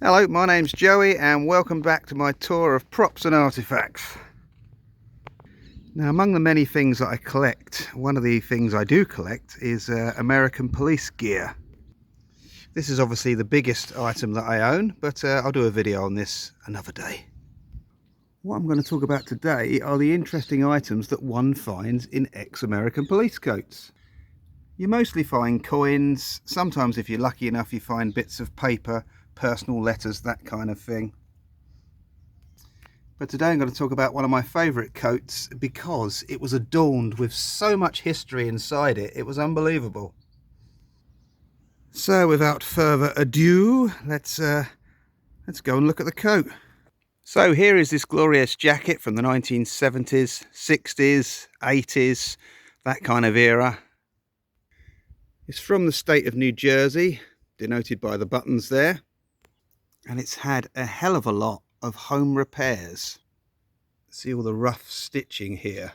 Hello, my name's Joey and welcome back to my tour of props and artifacts. Now, among the many things that I collect, one of the things I do collect is American police gear. This is obviously the biggest item that I own, but I'll do a video on this another day. What I'm going to talk about today are the interesting items that one finds in ex-American police coats. You mostly find coins, sometimes if you're lucky enough you find bits of paper, personal letters, that kind of thing. But today I'm going to talk about one of my favourite coats because it was adorned with so much history inside it, it was unbelievable. So without further ado, let's go and look at the coat. So here is this glorious jacket from the 1970s, 60s, 80s, that kind of era. It's from the state of New Jersey, denoted by the buttons there, and it's had a hell of a lot of home repairs. See all the rough stitching here.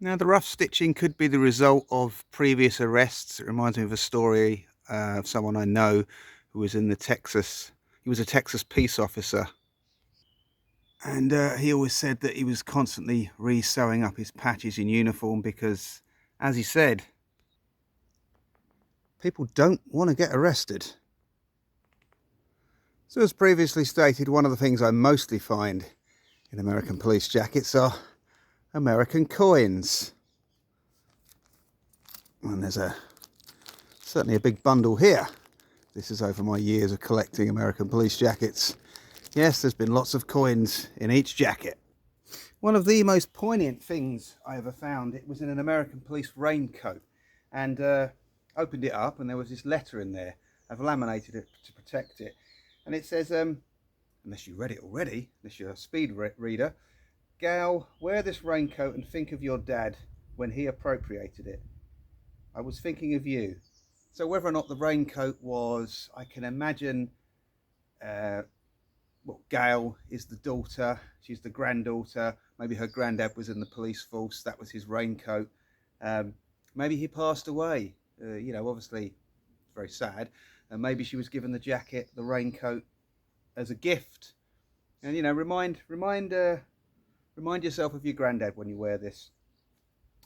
Now the rough stitching could be the result of previous arrests. It reminds me of a story of someone I know who was in the Texas, he was a Texas peace officer. And he always said that he was constantly re-sewing up his patches in uniform because, as he said, people don't want to get arrested. So as previously stated, one of the things I mostly find in American police jackets are American coins. And there's certainly a big bundle here. This is over my years of collecting American police jackets. Yes, there's been lots of coins in each jacket. One of the most poignant things I ever found, it was in an American police raincoat, and opened it up and there was this letter in there. I've laminated it to protect it, and it says, unless you read it already, unless you're a speed reader, "Gal, wear this raincoat and think of your dad when he appropriated it. I was thinking of you." So whether or not the raincoat was, I can imagine, well, Gail is the daughter, she's the granddaughter, maybe her granddad was in the police force, that was his raincoat. Maybe he passed away, you know, obviously it's very sad, and maybe she was given the jacket, the raincoat, as a gift. And you know, remind yourself of your granddad when you wear this.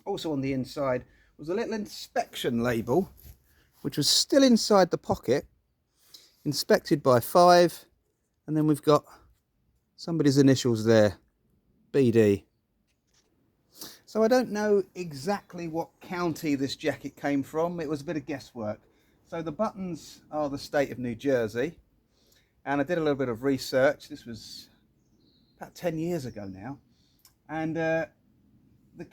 Also on the inside was a little inspection label, which was still inside the pocket, inspected by 5. And then we've got somebody's initials there, BD. So I don't know exactly what county this jacket came from. It was a bit of guesswork. So the buttons are the state of New Jersey. And I did a little bit of research. This was about 10 years ago now. And the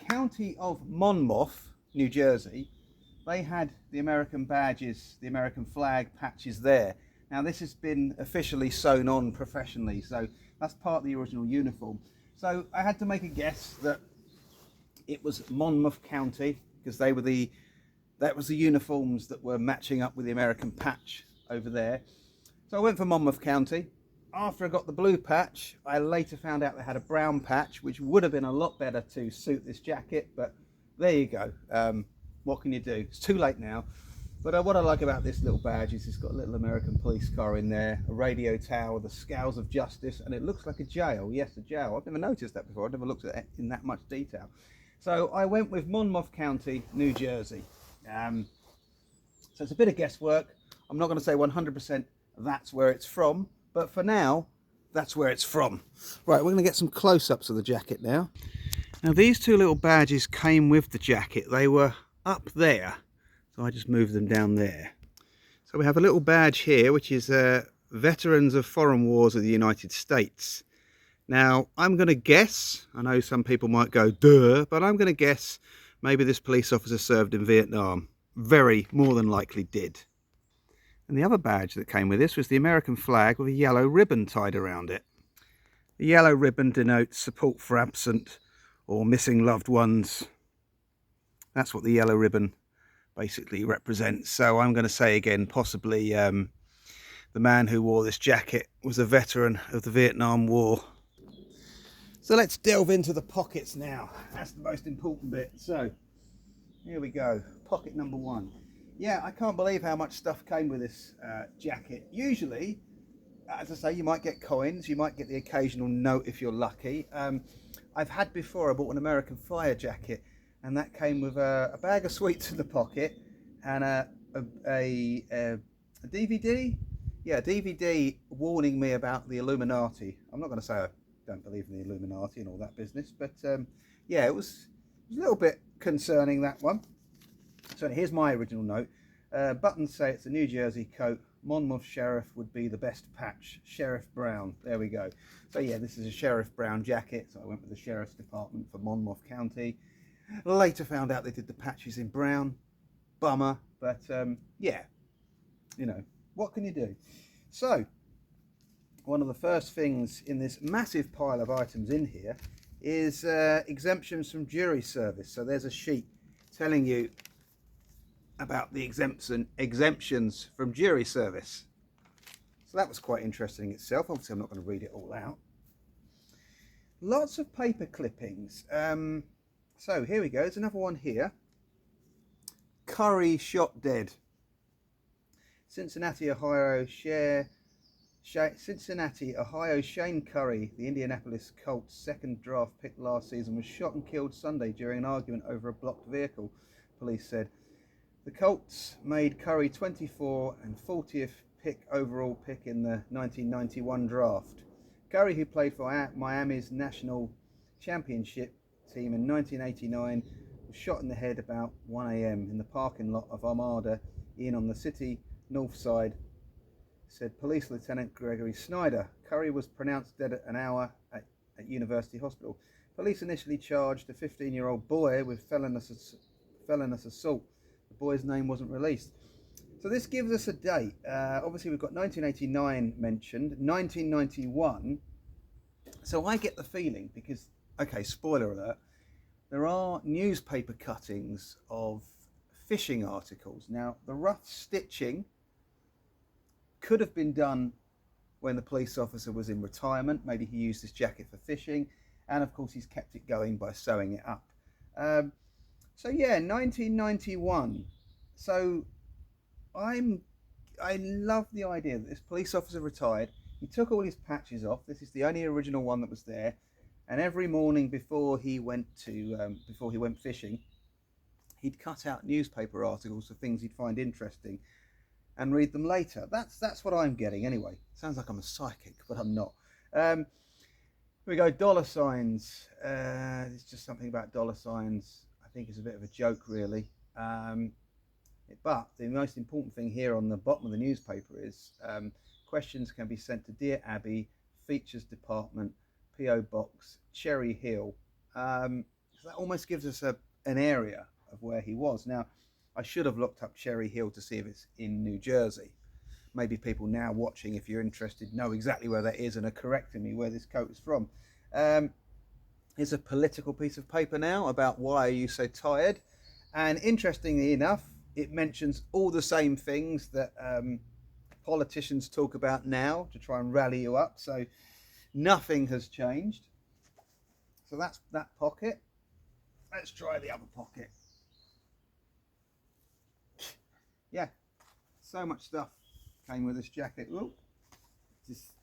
county of Monmouth, New Jersey, they had the American badges, the American flag patches there. Now this has been officially sewn on professionally, so that's part of the original uniform. So I had to make a guess that it was Monmouth County because that was the uniforms that were matching up with the American patch over there. So I went for Monmouth County. After I got the blue patch, I later found out they had a brown patch, which would have been a lot better to suit this jacket, but there you go. What can you do? It's too late now. But what I like about this little badge is it's got a little American police car in there, a radio tower, the scales of justice, and it looks like a jail. Yes, a jail. I've never noticed that before. I've never looked at it in that much detail. So I went with Monmouth County, New Jersey. So it's a bit of guesswork. I'm not going to say 100% that's where it's from, but for now, that's where it's from. Right, we're going to get some close-ups of the jacket now. Now these two little badges came with the jacket. They were up there. So I just moved them down there. So we have a little badge here, which is Veterans of Foreign Wars of the United States. Now, I'm going to guess, I know some people might go, duh, but I'm going to guess maybe this police officer served in Vietnam. Very, more than likely did. And the other badge that came with this was the American flag with a yellow ribbon tied around it. The yellow ribbon denotes support for absent or missing loved ones. That's what the yellow ribbon basically represents. So I'm going to say again, possibly the man who wore this jacket was a veteran of the Vietnam War. So let's delve into the pockets now. That's the most important bit. So Here we go, pocket number 1. Yeah, I can't believe how much stuff came with this jacket. Usually, as I say, you might get coins, you might get the occasional note if you're lucky. I've had before, I bought an American Fire jacket, and that came with a bag of sweets in the pocket and a DVD. Yeah, a DVD warning me about the Illuminati. I'm not going to say I don't believe in the Illuminati and all that business, but yeah, it was a little bit concerning, that one. So here's my original note. Buttons say it's a New Jersey coat. Monmouth Sheriff would be the best patch. Sheriff Brown. There we go. So yeah, this is a Sheriff Brown jacket. So I went with the Sheriff's Department for Monmouth County. Later found out they did the patches in brown. Bummer. But yeah, you know, what can you do? So one of the first things in this massive pile of items in here is exemptions from jury service. So there's a sheet telling you about the exemptions from jury service. So that was quite interesting itself. Obviously I'm not going to read it all out. Lots of paper clippings. So here we go, there's another one here. Curry shot dead. Cincinnati, Ohio, Shane Curry, the Indianapolis Colts second draft pick last season, was shot and killed Sunday during an argument over a blocked vehicle, police said. The Colts made Curry 24 and 40th overall pick in the 1991 draft. Curry, who played for Miami's national championship team in 1989, was shot in the head about 1 a.m. in the parking lot of Armada Inn on the city north side, said Police Lieutenant Gregory Snyder. Curry was pronounced dead at an hour at University Hospital. Police initially charged a 15-year-old boy with felonious assault. The boy's name wasn't released. So this gives us a date. Obviously we've got 1989 mentioned, 1991. So I get the feeling, because, okay, spoiler alert, there are newspaper cuttings of fishing articles. Now, the rough stitching could have been done when the police officer was in retirement. Maybe he used this jacket for fishing, and of course he's kept it going by sewing it up. So yeah, 1991. So I love the idea that this police officer retired. He took all his patches off. This is the only original one that was there. And every morning before he went fishing, he'd cut out newspaper articles of things he'd find interesting and read them later. That's what I'm getting anyway. Sounds like I'm a psychic, but I'm not. Here we go, dollar signs. It's just something about dollar signs. I think it's a bit of a joke, really. But the most important thing here on the bottom of the newspaper is questions can be sent to Dear Abby, Features Department, P.O. Box, Cherry Hill. So that almost gives us an area of where he was. Now, I should have looked up Cherry Hill to see if it's in New Jersey. Maybe people now watching, if you're interested, know exactly where that is and are correcting me where this coat is from. Here's a political piece of paper now about why are you so tired. And interestingly enough, it mentions all the same things that politicians talk about now to try and rally you up. So nothing has changed. So that's that pocket. Let's try the other pocket. Yeah, so much stuff came with this jacket. Ooh, it's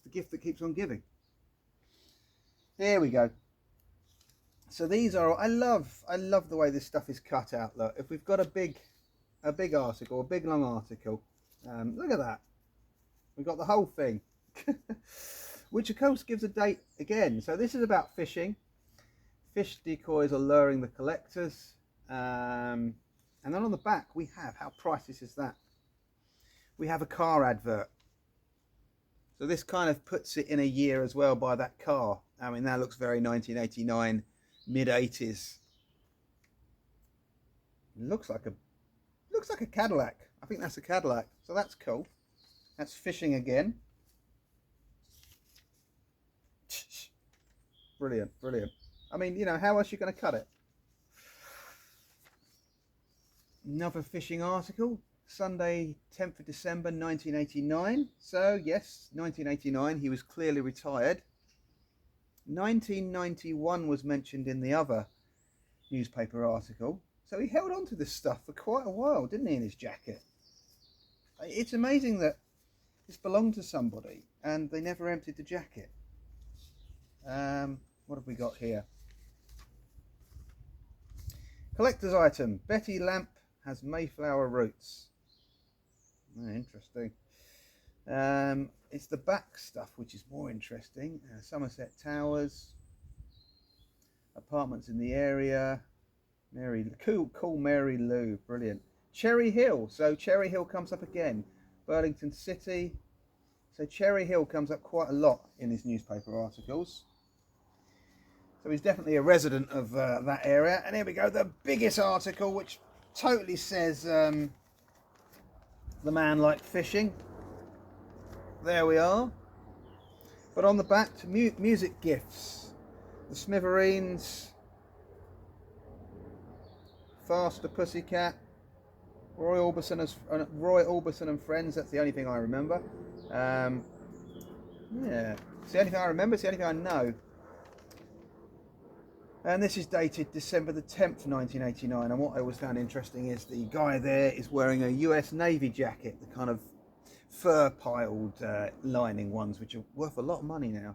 the gift that keeps on giving. There we go. So these are, I love the way this stuff is cut out. Look, if we've got a big article, a big long article, look at that. We've got the whole thing, which of course gives a date again. So this is about fishing. Fish decoys are luring the collectors. And then on the back we have, how priceless is that? We have a car advert. So this kind of puts it in a year as well by that car. I mean, that looks very 1989, mid-80s. Looks like a Cadillac. I think that's a Cadillac. So that's cool. That's fishing again. Brilliant, brilliant. I mean, you know, how else are you going to cut it? Another fishing article, Sunday 10th of December 1989. So yes, 1989, he was clearly retired. 1991 was mentioned in the other newspaper article. So he held on to this stuff for quite a while, didn't he, in his jacket? It's amazing that this belonged to somebody and they never emptied the jacket. What have we got here? Collector's item. Betty lamp has Mayflower roots. Interesting. It's the back stuff which is more interesting. Somerset Towers. Apartments in the area. Cool Mary Lou. Brilliant. Cherry Hill. So Cherry Hill comes up again. Burlington City. So Cherry Hill comes up quite a lot in his newspaper articles. So he's definitely a resident of that area. And here we go, the biggest article, which totally says the man liked fishing. There we are. But on the back, music gifts. The Smithereens. Faster Pussycat. Roy Orbison and Friends. That's the only thing I remember. Yeah, it's the only thing I remember. It's the only thing I know. And this is dated December the 10th, 1989. And what I always found interesting is the guy there is wearing a US Navy jacket, the kind of fur-piled lining ones, which are worth a lot of money now.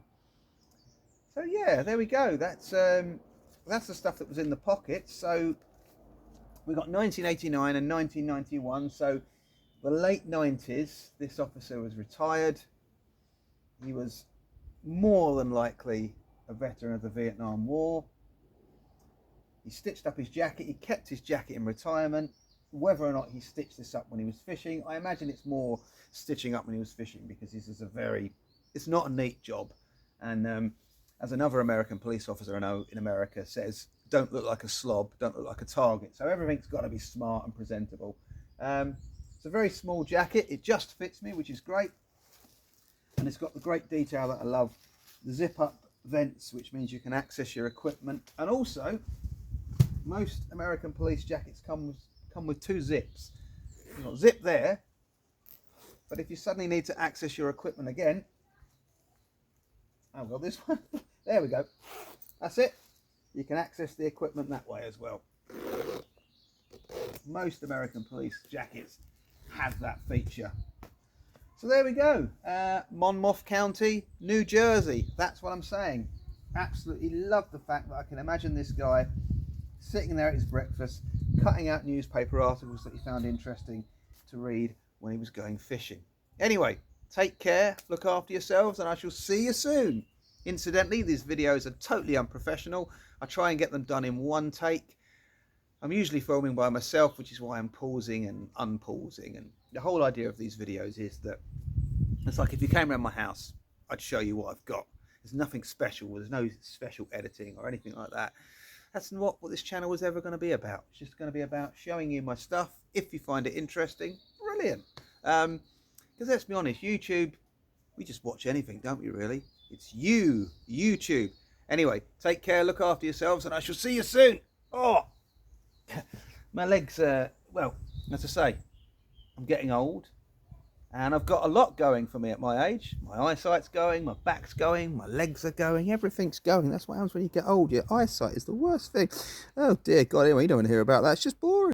So yeah, there we go. That's the stuff that was in the pocket. So we got 1989 and 1991. So the late 90s, this officer was retired. He was more than likely a veteran of the Vietnam War. He stitched up his jacket. He kept his jacket in retirement. Whether or not he stitched this up when he was fishing, I imagine it's more stitching up when he was fishing, because this is it's not a neat job. And as another American police officer I know in America says, don't look like a slob, don't look like a target. So everything's got to be smart and presentable. It's a very small jacket. It just fits me, which is great. And it's got the great detail that I love. The zip up vents, which means you can access your equipment. And also, most American police jackets come with two zips. You've got zip there, but if you suddenly need to access your equipment again, I've got this one. There we go. That's it. You can access the equipment that way as well. Most American police jackets have that feature. So there we go. Monmouth County, New Jersey. That's what I'm saying. Absolutely love the fact that I can imagine this guy sitting there at his breakfast, cutting out newspaper articles that he found interesting to read when he was going fishing. Anyway, take care, look after yourselves, and I shall see you soon. Incidentally, these videos are totally unprofessional. I try and get them done in one take. I'm usually filming by myself, which is why I'm pausing and unpausing. And the whole idea of these videos is that it's like if you came around my house, I'd show you what I've got. There's nothing special. There's no special editing or anything like that. That's not what this channel was ever going to be about. It's just going to be about showing you my stuff. If you find it interesting, brilliant. Because let's be honest, YouTube, we just watch anything, don't we, really? It's YouTube. Anyway, take care, look after yourselves, and I shall see you soon. Oh, my legs, well, as I say, I'm getting old. And I've got a lot going for me at my age. My eyesight's going, my back's going, my legs are going, everything's going. That's what happens when you get old. Your eyesight is the worst thing. Oh dear God, anyway, you don't want to hear about that. It's just boring.